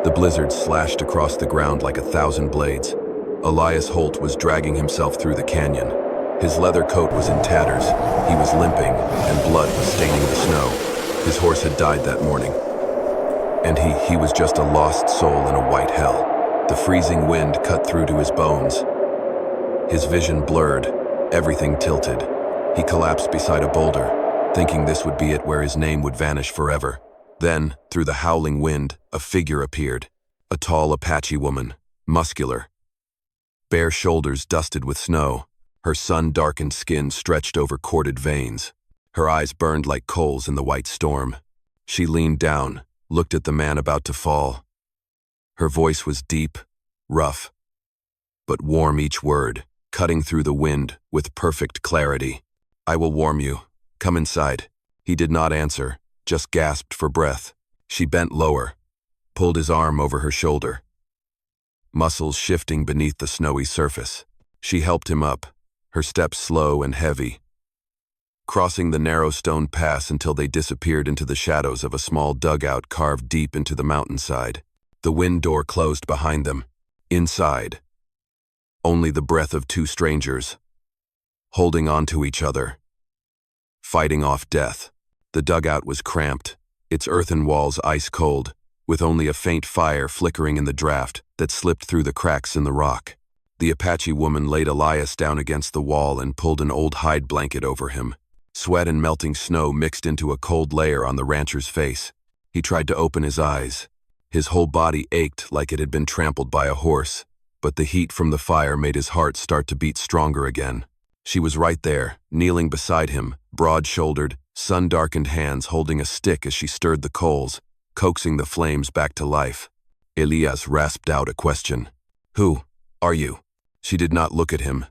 The blizzard slashed across the ground like 1,000 blades. Elias Holt was dragging himself through the canyon. His leather coat was in tatters, he was limping, and blood was staining the snow. His horse had died that morning. And he was just a lost soul in a white hell. The freezing wind cut through to his bones. His vision blurred, everything tilted. He collapsed beside a boulder, thinking this would be it where his name would vanish forever. Then, through the howling wind, a figure appeared. A tall Apache woman, muscular. Bare shoulders dusted with snow, her sun-darkened skin stretched over corded veins. Her eyes burned like coals in the white storm. She leaned down, looked at the man about to fall. Her voice was deep, rough, but warm each word, cutting through the wind with perfect clarity. "I will warm you. Come inside." He did not answer, just gasped for breath. She bent lower, pulled his arm over her shoulder, muscles shifting beneath the snowy surface. She helped him up, her steps slow and heavy, crossing the narrow stone pass until they disappeared into the shadows of a small dugout carved deep into the mountainside. The wind door closed behind them. Inside, only the breath of two strangers, holding on to each other, fighting off death. The dugout was cramped, its earthen walls ice-cold, with only a faint fire flickering in the draft that slipped through the cracks in the rock. The Apache woman laid Elias down against the wall and pulled an old hide blanket over him. Sweat and melting snow mixed into a cold layer on the rancher's face. He tried to open his eyes. His whole body ached like it had been trampled by a horse, but the heat from the fire made his heart start to beat stronger again. She was right there, kneeling beside him, broad-shouldered, sun-darkened hands holding a stick as she stirred the coals, coaxing the flames back to life. Elias rasped out a question. "Who are you?" She did not look at him.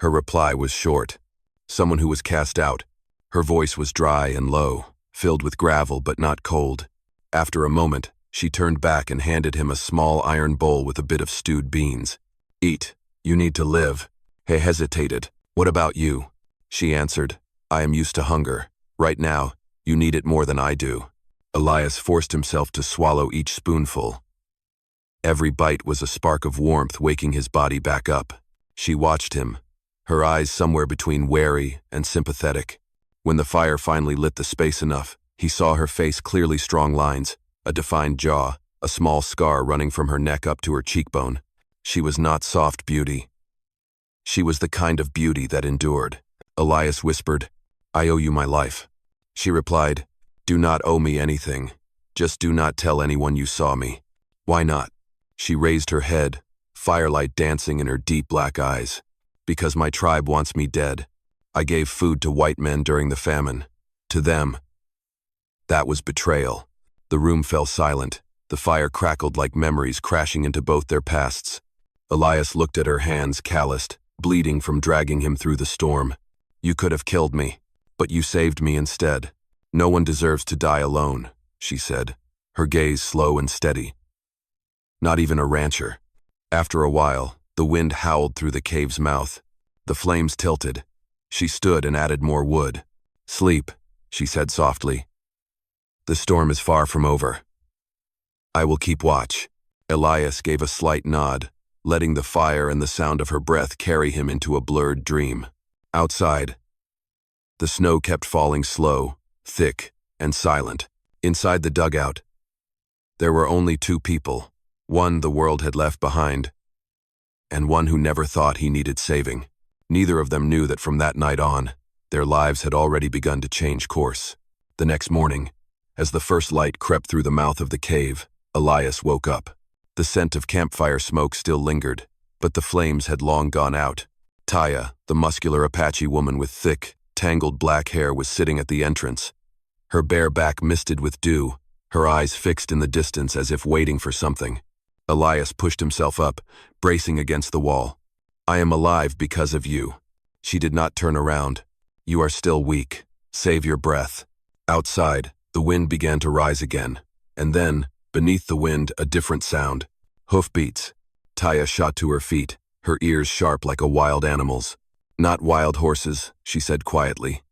Her reply was short. Someone who was cast out. Her voice was dry and low, filled with gravel but not cold. After a moment, she turned back and handed him a small iron bowl with a bit of stewed beans. "Eat. You need to live." He hesitated. "What about you?" She answered, "I am used to hunger. Right now, you need it more than I do." Elias forced himself to swallow each spoonful. Every bite was a spark of warmth waking his body back up. She watched him, her eyes somewhere between wary and sympathetic. When the fire finally lit the space enough, he saw her face clearly, strong lines, a defined jaw, a small scar running from her neck up to her cheekbone. She was not soft beauty. She was the kind of beauty that endured. Elias whispered, "I owe you my life." She replied, "Do not owe me anything. Just do not tell anyone you saw me." "Why not?" She raised her head, firelight dancing in her deep black eyes. "Because my tribe wants me dead. I gave food to white men during the famine. To them. That was betrayal." The room fell silent. The fire crackled like memories crashing into both their pasts. Elias looked at her hands, calloused, bleeding from dragging him through the storm. "You could have killed me, but you saved me instead. No one deserves to die alone," she said, her gaze slow and steady. "Not even a rancher." After a while, the wind howled through the cave's mouth. The flames tilted. She stood and added more wood. "Sleep," she said softly. "The storm is far from over. I will keep watch." Elias gave a slight nod, letting the fire and the sound of her breath carry him into a blurred dream. Outside, the snow kept falling slow, thick, and silent. Inside the dugout, there were only two people. One the world had left behind, and one who never thought he needed saving. Neither of them knew that from that night on, their lives had already begun to change course. The next morning, as the first light crept through the mouth of the cave, Elias woke up. The scent of campfire smoke still lingered, but the flames had long gone out. Taya, the muscular Apache woman with thick, tangled black hair, was sitting at the entrance, her bare back misted with dew, her eyes fixed in the distance as if waiting for something. Elias pushed himself up, bracing against the wall. "I am alive because of you." She did not turn around. "You are still weak. Save your breath." Outside, the wind began to rise again, and then, beneath the wind, a different sound. Hoofbeats. Taya shot to her feet, her ears sharp like a wild animal's. "Not wild horses," she said quietly.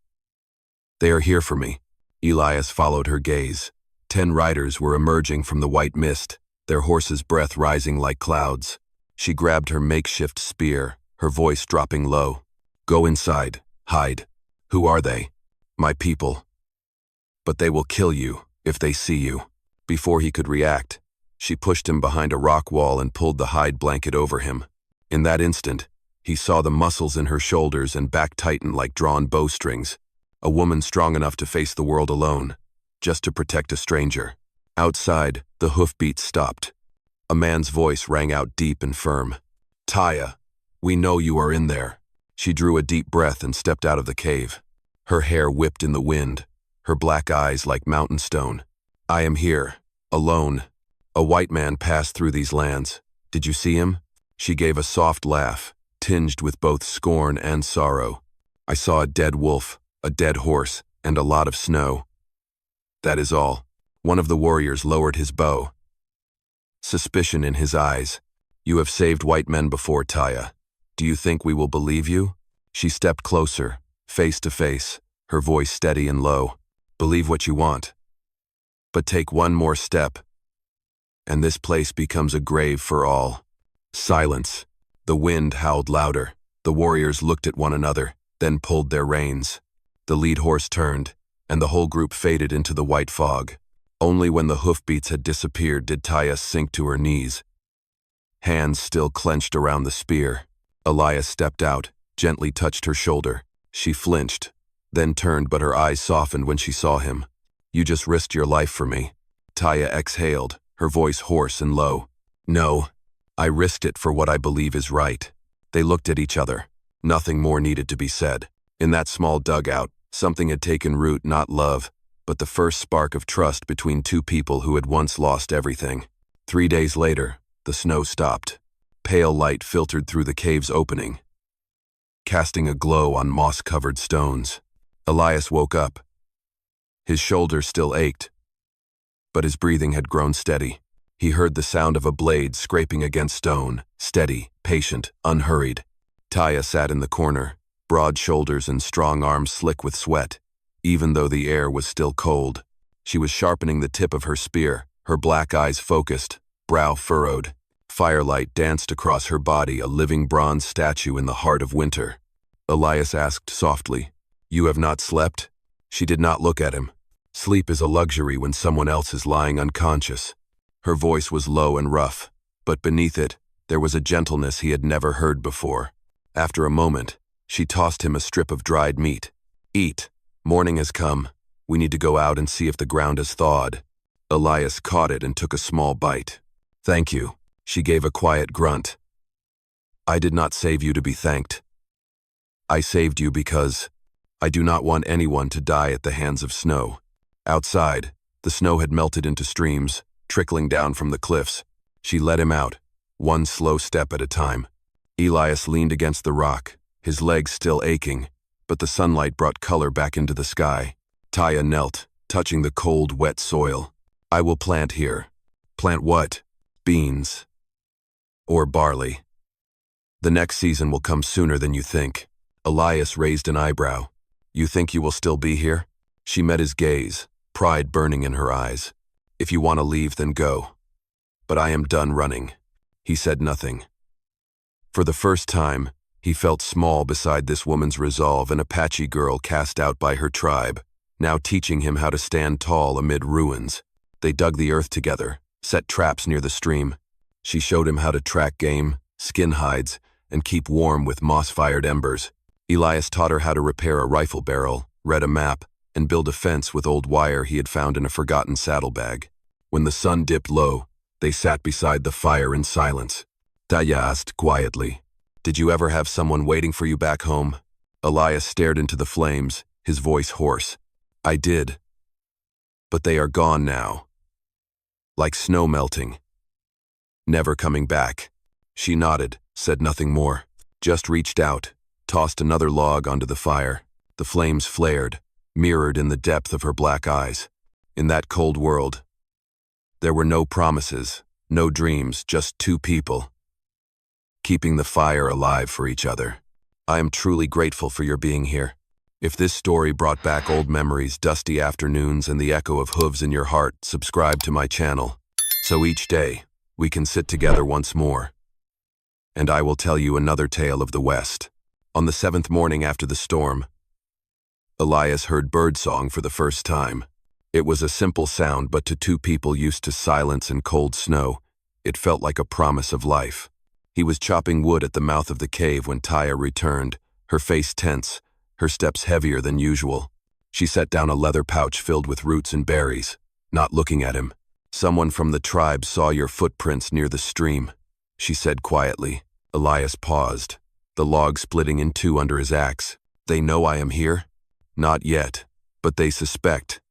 "They are here for me." Elias followed her gaze. 10 riders were emerging from the white mist, their horses' breath rising like clouds. She grabbed her makeshift spear, her voice dropping low. "Go inside. Hide. Who are they?" "My people. But they will kill you if they see you." Before he could react, she pushed him behind a rock wall and pulled the hide blanket over him. In that instant, he saw the muscles in her shoulders and back tighten like drawn bowstrings. A woman strong enough to face the world alone, just to protect a stranger. Outside, the hoofbeats stopped. A man's voice rang out deep and firm. "Taya, we know you are in there." She drew a deep breath and stepped out of the cave. Her hair whipped in the wind, her black eyes like mountain stone. "I am here, alone. A white man passed through these lands. Did you see him?" She gave a soft laugh, tinged with both scorn and sorrow. "I saw a dead wolf, a dead horse, and a lot of snow. That is all." One of the warriors lowered his bow, suspicion in his eyes. "You have saved white men before, Taya. Do you think we will believe you?" She stepped closer, face to face, her voice steady and low. "Believe what you want. But take one more step, and this place becomes a grave for all." Silence. The wind howled louder. The warriors looked at one another, then pulled their reins. The lead horse turned, and the whole group faded into the white fog. Only when the hoofbeats had disappeared did Taya sink to her knees, hands still clenched around the spear. Elias stepped out, gently touched her shoulder. She flinched, then turned, but her eyes softened when she saw him. "You just risked your life for me." Taya exhaled, her voice hoarse and low. "No, I risked it for what I believe is right." They looked at each other. Nothing more needed to be said. In that small dugout, something had taken root, not love, but the first spark of trust between two people who had once lost everything. 3 days later, the snow stopped. Pale light filtered through the cave's opening, casting a glow on moss-covered stones. Elias woke up. His shoulder still ached, but his breathing had grown steady. He heard the sound of a blade scraping against stone, steady, patient, unhurried. Taya sat in the corner, broad shoulders and strong arms slick with sweat. Even though the air was still cold, she was sharpening the tip of her spear, her black eyes focused, brow furrowed. Firelight danced across her body, a living bronze statue in the heart of winter. Elias asked softly, "You have not slept?" She did not look at him. Sleep is a luxury when someone else is lying unconscious. Her voice was low and rough, but beneath it, there was a gentleness he had never heard before. After a moment, she tossed him a strip of dried meat. "Eat. Morning has come. We need to go out and see if the ground has thawed." Elias caught it and took a small bite. "Thank you." She gave a quiet grunt. "I did not save you to be thanked. I saved you because I do not want anyone to die at the hands of snow." Outside, the snow had melted into streams, trickling down from the cliffs. She led him out, one slow step at a time. Elias leaned against the rock, his legs still aching, but the sunlight brought color back into the sky. Taya knelt, touching the cold, wet soil. "I will plant here." "Plant what?" "Beans. Or barley. The next season will come sooner than you think." Elias raised an eyebrow. "You think you will still be here?" She met his gaze, pride burning in her eyes. "If you want to leave, then go. But I am done running." He said nothing. For the first time, he felt small beside this woman's resolve, an Apache girl cast out by her tribe, now teaching him how to stand tall amid ruins. They dug the earth together, set traps near the stream. She showed him how to track game, skin hides, and keep warm with moss-fired embers. Elias taught her how to repair a rifle barrel, read a map, and build a fence with old wire he had found in a forgotten saddlebag. When the sun dipped low, they sat beside the fire in silence. Taya asked quietly, "Did you ever have someone waiting for you back home?" Elias stared into the flames, his voice hoarse. "I did. But they are gone now. Like snow melting. Never coming back." She nodded, said nothing more, just reached out, tossed another log onto the fire. The flames flared, mirrored in the depth of her black eyes. In that cold world, there were no promises, no dreams, just two people, keeping the fire alive for each other. I am truly grateful for your being here. If this story brought back old memories, dusty afternoons, and the echo of hooves in your heart, subscribe to my channel, so each day, We can sit together once more, and I will tell you another tale of the West. On the 7th morning after the storm, Elias heard birdsong for the first time. It was a simple sound, but to two people used to silence and cold snow, it felt like a promise of life. He was chopping wood at the mouth of the cave when Taya returned, her face tense, her steps heavier than usual. She set down a leather pouch filled with roots and berries, not looking at him. "Someone from the tribe saw your footprints near the stream," she said quietly. Elias paused, the log splitting in two under his axe. "They know I am here?" "Not yet, but they suspect.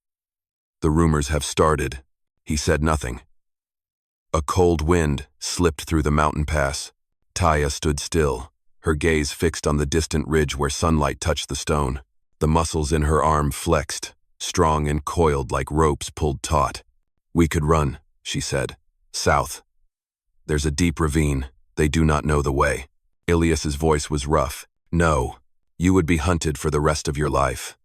The rumors have started." He said nothing. A cold wind slipped through the mountain pass. Taya stood still, her gaze fixed on the distant ridge where sunlight touched the stone. The muscles in her arm flexed, strong and coiled like ropes pulled taut. "We could run," she said. "South. There's a deep ravine. They do not know the way." Elias's voice was rough. "No, you would be hunted for the rest of your life.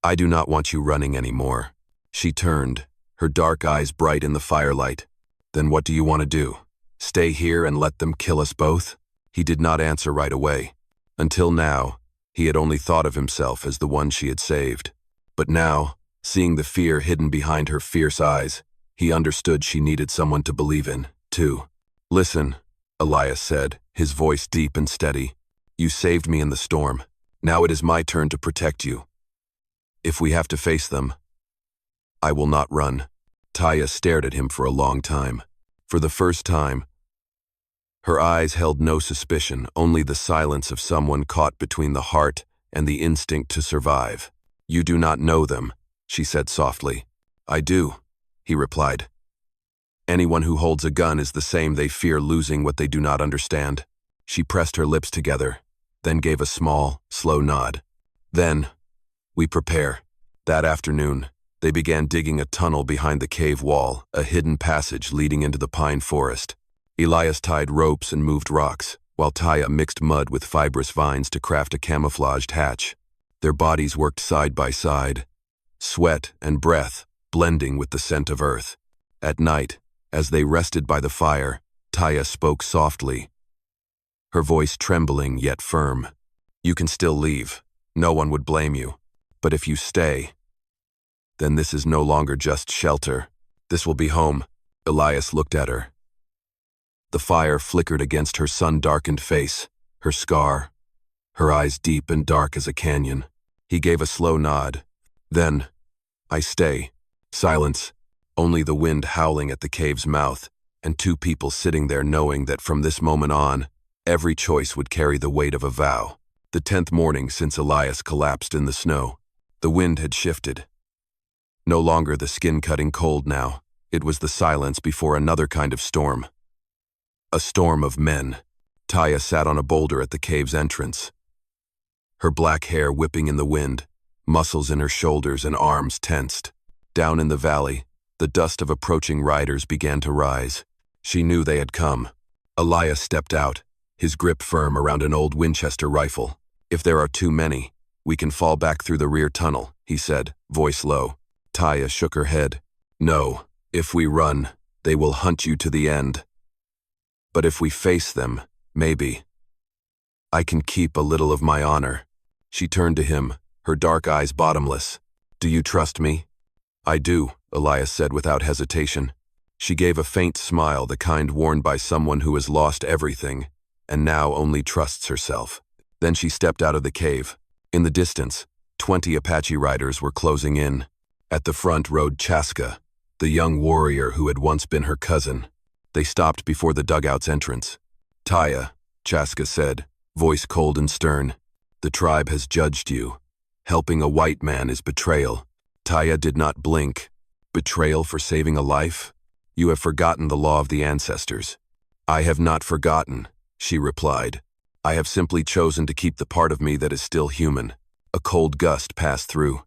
I do not want you running anymore." She turned, her dark eyes bright in the firelight. "Then what do you want to do? Stay here and let them kill us both?" He did not answer right away. Until now, he had only thought of himself as the one she had saved. But now, seeing the fear hidden behind her fierce eyes, he understood she needed someone to believe in, too. "Listen," Elias said, his voice deep and steady. "You saved me in the storm. Now it is my turn to protect you. If we have to face them, I will not run." Taya stared at him for a long time. For the first time, her eyes held no suspicion, only the silence of someone caught between the heart and the instinct to survive. "You do not know them," she said softly. "I do," he replied. "Anyone who holds a gun is the same. They fear losing what they do not understand." She pressed her lips together, then gave a small, slow nod. "Then, we prepare." That afternoon, they began digging a tunnel behind the cave wall, a hidden passage leading into the pine forest. Elias tied ropes and moved rocks, while Taya mixed mud with fibrous vines to craft a camouflaged hatch. Their bodies worked side by side, sweat and breath blending with the scent of earth. At night, as they rested by the fire, Taya spoke softly, her voice trembling yet firm. "You can still leave. No one would blame you. But if you stay, then this is no longer just shelter. This will be home." Elias looked at her. The fire flickered against her sun-darkened face, her scar, her eyes deep and dark as a canyon. He gave a slow nod. "Then, I stay." Silence, only the wind howling at the cave's mouth, and two people sitting there knowing that from this moment on, every choice would carry the weight of a vow. The 10th morning since Elias collapsed in the snow. The wind had shifted. No longer the skin-cutting cold now. It was the silence before another kind of storm. A storm of men. Taya sat on a boulder at the cave's entrance, her black hair whipping in the wind, muscles in her shoulders and arms tensed. Down in the valley, the dust of approaching riders began to rise. She knew they had come. Elias stepped out, his grip firm around an old Winchester rifle. "If there are too many, we can fall back through the rear tunnel," he said, voice low. Taya shook her head. "No, if we run, they will hunt you to the end. But if we face them, maybe. I can keep a little of my honor." She turned to him, her dark eyes bottomless. "Do you trust me?" "I do," Elias said without hesitation. She gave a faint smile, the kind worn by someone who has lost everything, and now only trusts herself. Then she stepped out of the cave. In the distance, 20 Apache riders were closing in. At the front rode Chaska, the young warrior who had once been her cousin. They stopped before the dugout's entrance. "Taya," Chaska said, voice cold and stern, "the tribe has judged you. Helping a white man is betrayal." Taya did not blink. "Betrayal for saving a life? You have forgotten the law of the ancestors." "I have not forgotten," she replied. "I have simply chosen to keep the part of me that is still human." A cold gust passed through.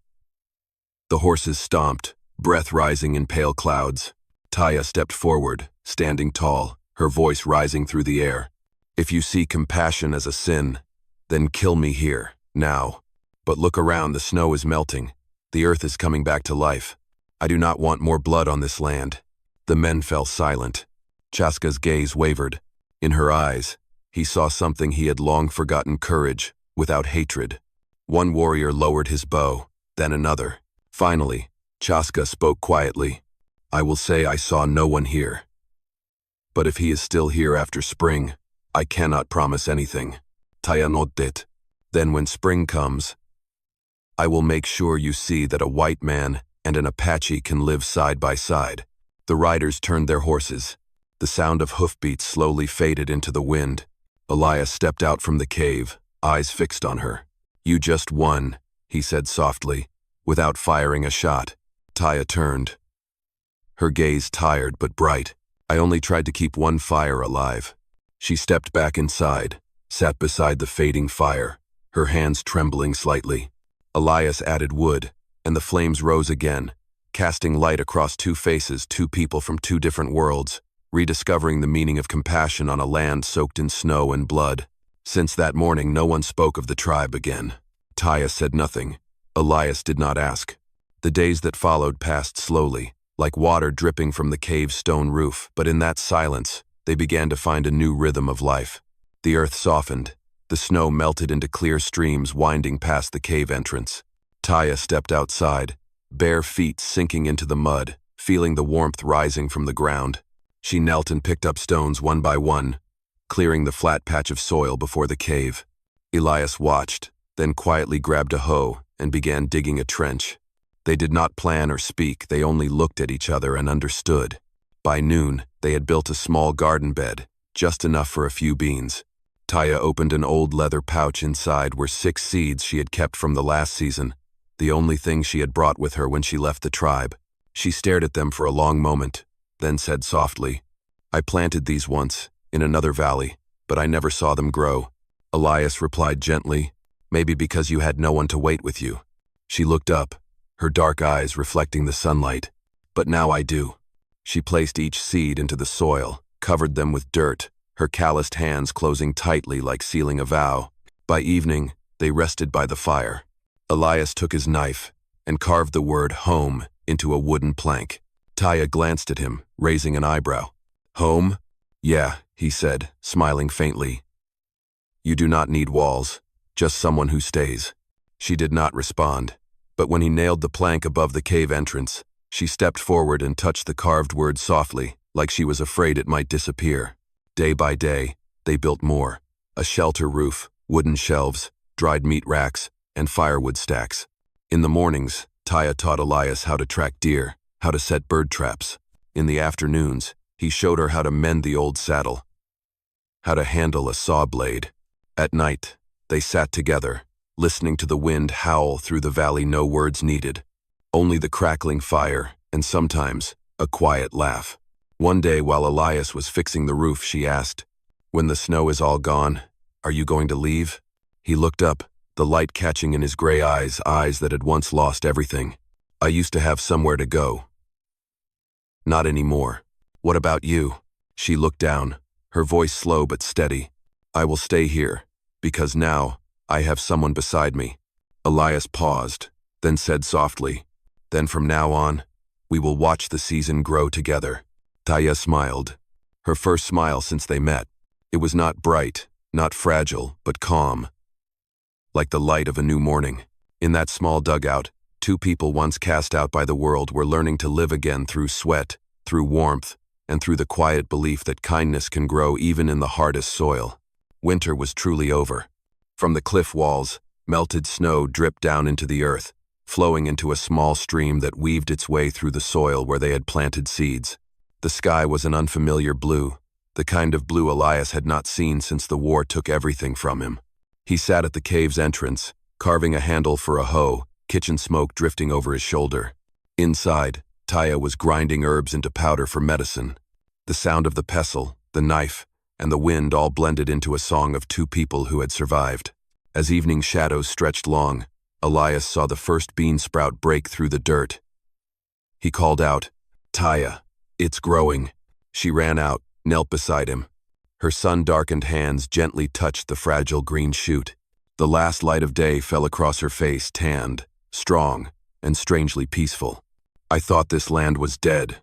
The horses stomped, breath rising in pale clouds. Taya stepped forward, standing tall, her voice rising through the air. "If you see compassion as a sin, then kill me here, now. But look around, the snow is melting. The earth is coming back to life. I do not want more blood on this land." The men fell silent. Chaska's gaze wavered. In her eyes, he saw something he had long forgotten: courage, without hatred. One warrior lowered his bow, then another. Finally, Chaska spoke quietly. "I will say I saw no one here. But if he is still here after spring, I cannot promise anything. Taya nodded. Then when spring comes, I will make sure you see that a white man and an Apache can live side by side." The riders turned their horses. The sound of hoofbeats slowly faded into the wind. Elias stepped out from the cave, eyes fixed on her. "You just won," he said softly, without firing a shot. Taya turned, her gaze tired but bright. "I only tried to keep one fire alive." She stepped back inside, sat beside the fading fire, her hands trembling slightly. Elias added wood, and the flames rose again, casting light across two faces, two people from two different worlds, rediscovering the meaning of compassion on a land soaked in snow and blood. Since that morning, no one spoke of the tribe again. Taya said nothing. Elias did not ask. The days that followed passed slowly, like water dripping from the cave's stone roof, but in that silence, they began to find a new rhythm of life. The earth softened. The snow melted into clear streams winding past the cave entrance. Taya stepped outside, bare feet sinking into the mud, feeling the warmth rising from the ground. She knelt and picked up stones one by one, clearing the flat patch of soil before the cave. Elias watched, then quietly grabbed a hoe and began digging a trench. They did not plan or speak, they only looked at each other and understood. By noon, they had built a small garden bed, just enough for a few beans. Taya opened an old leather pouch. Inside were 6 seeds she had kept from the last season, the only thing she had brought with her when she left the tribe. She stared at them for a long moment, then said softly, "I planted these once, in another valley, but I never saw them grow." Elias replied gently, "Maybe because you had no one to wait with you." She looked up, her dark eyes reflecting the sunlight. "But now I do." She placed each seed into the soil, covered them with dirt, her calloused hands closing tightly like sealing a vow. By evening, they rested by the fire. Elias took his knife and carved the word home into a wooden plank. Taya glanced at him, raising an eyebrow. "Home?" "Yeah," he said, smiling faintly. "You do not need walls, just someone who stays." She did not respond, but when he nailed the plank above the cave entrance, she stepped forward and touched the carved word softly, like she was afraid it might disappear. Day by day, they built more: a shelter roof, wooden shelves, dried meat racks, and firewood stacks. In the mornings, Taya taught Elias how to track deer, how to set bird traps. In the afternoons, he showed her how to mend the old saddle, how to handle a saw blade. At night, they sat together, listening to the wind howl through the valley, no words needed, only the crackling fire and sometimes a quiet laugh. One day while Elias was fixing the roof, she asked, "When the snow is all gone, are you going to leave?" He looked up, the light catching in his gray eyes, eyes that had once lost everything. "I used to have somewhere to go. Not anymore." "What about you?" She looked down, her voice slow but steady. "I will stay here, because now I have someone beside me." Elias paused, then said softly, "Then from now on, we will watch the season grow together." Taya smiled, her first smile since they met. It was not bright, not fragile, but calm, like the light of a new morning. In that small dugout, 2 people once cast out by the world were learning to live again through sweat, through warmth, and through the quiet belief that kindness can grow even in the hardest soil. Winter was truly over. From the cliff walls, melted snow dripped down into the earth, flowing into a small stream that weaved its way through the soil where they had planted seeds. The sky was an unfamiliar blue, the kind of blue Elias had not seen since the war took everything from him. He sat at the cave's entrance, carving a handle for a hoe, kitchen smoke drifting over his shoulder. Inside, Taya was grinding herbs into powder for medicine. The sound of the pestle, the knife, and the wind all blended into a song of 2 people who had survived. As evening shadows stretched long, Elias saw the first bean sprout break through the dirt. He called out, "Taya, it's growing." She ran out, knelt beside him. Her sun-darkened hands gently touched the fragile green shoot. The last light of day fell across her face, tanned, strong, and strangely peaceful. "I thought this land was dead,"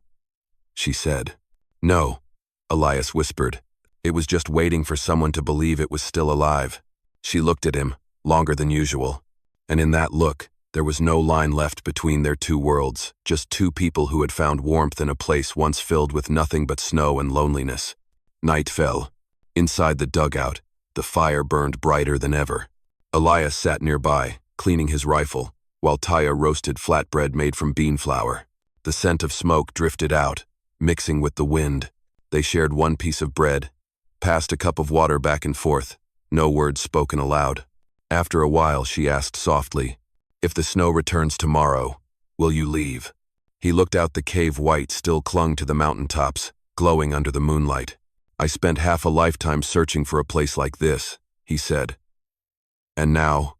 she said. "No, Elias whispered. It was just waiting for someone to believe it was still alive. She looked at him, longer than usual. And in that look, there was no line left between their two worlds, just two people who had found warmth in a place once filled with nothing but snow and loneliness. Night fell. Inside the dugout, the fire burned brighter than ever. Elias sat nearby, cleaning his rifle, while Taya roasted flatbread made from bean flour. The scent of smoke drifted out, mixing with the wind. They shared one piece of bread, passed a cup of water back and forth, no words spoken aloud. After a while, she asked softly, "If the snow returns tomorrow, will you leave?" He looked out. The cave white still clung to the mountaintops, glowing under the moonlight. "I spent half a lifetime searching for a place like this," he said. "And now,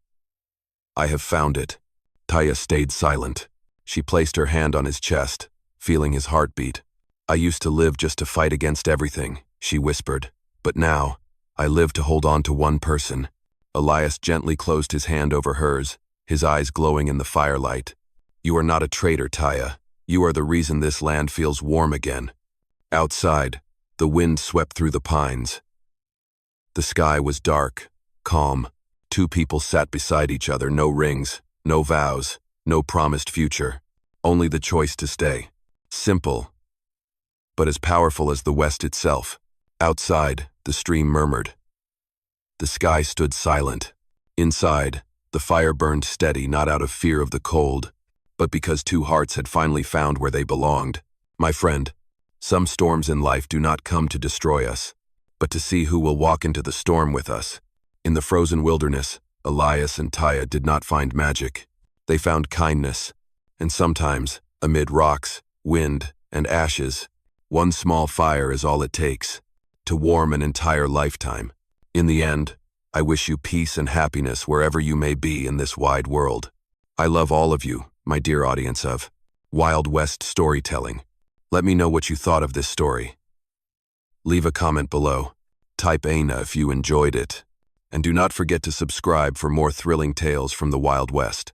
I have found it." Taya stayed silent. She placed her hand on his chest, feeling his heartbeat. "I used to live just to fight against everything," she whispered. "But now, I live to hold on to one person." Elias gently closed his hand over hers, his eyes glowing in the firelight. "You are not a traitor, Taya. You are the reason this land feels warm again." Outside, the wind swept through the pines. The sky was dark, calm. Two people sat beside each other, no rings, no vows, no promised future. Only the choice to stay. Simple, but as powerful as the West itself. Outside, the stream murmured. The sky stood silent. Inside, the fire burned steady, not out of fear of the cold, but because two hearts had finally found where they belonged. My friend, some storms in life do not come to destroy us, but to see who will walk into the storm with us. In the frozen wilderness, Elias and Taya did not find magic. They found kindness, and sometimes, amid rocks, wind, and ashes, one small fire is all it takes to warm an entire lifetime. In the end, I wish you peace and happiness wherever you may be in this wide world. I love all of you, my dear audience of Wild West Storytelling. Let me know what you thought of this story. Leave a comment below. Type Aina if you enjoyed it. And do not forget to subscribe for more thrilling tales from the Wild West.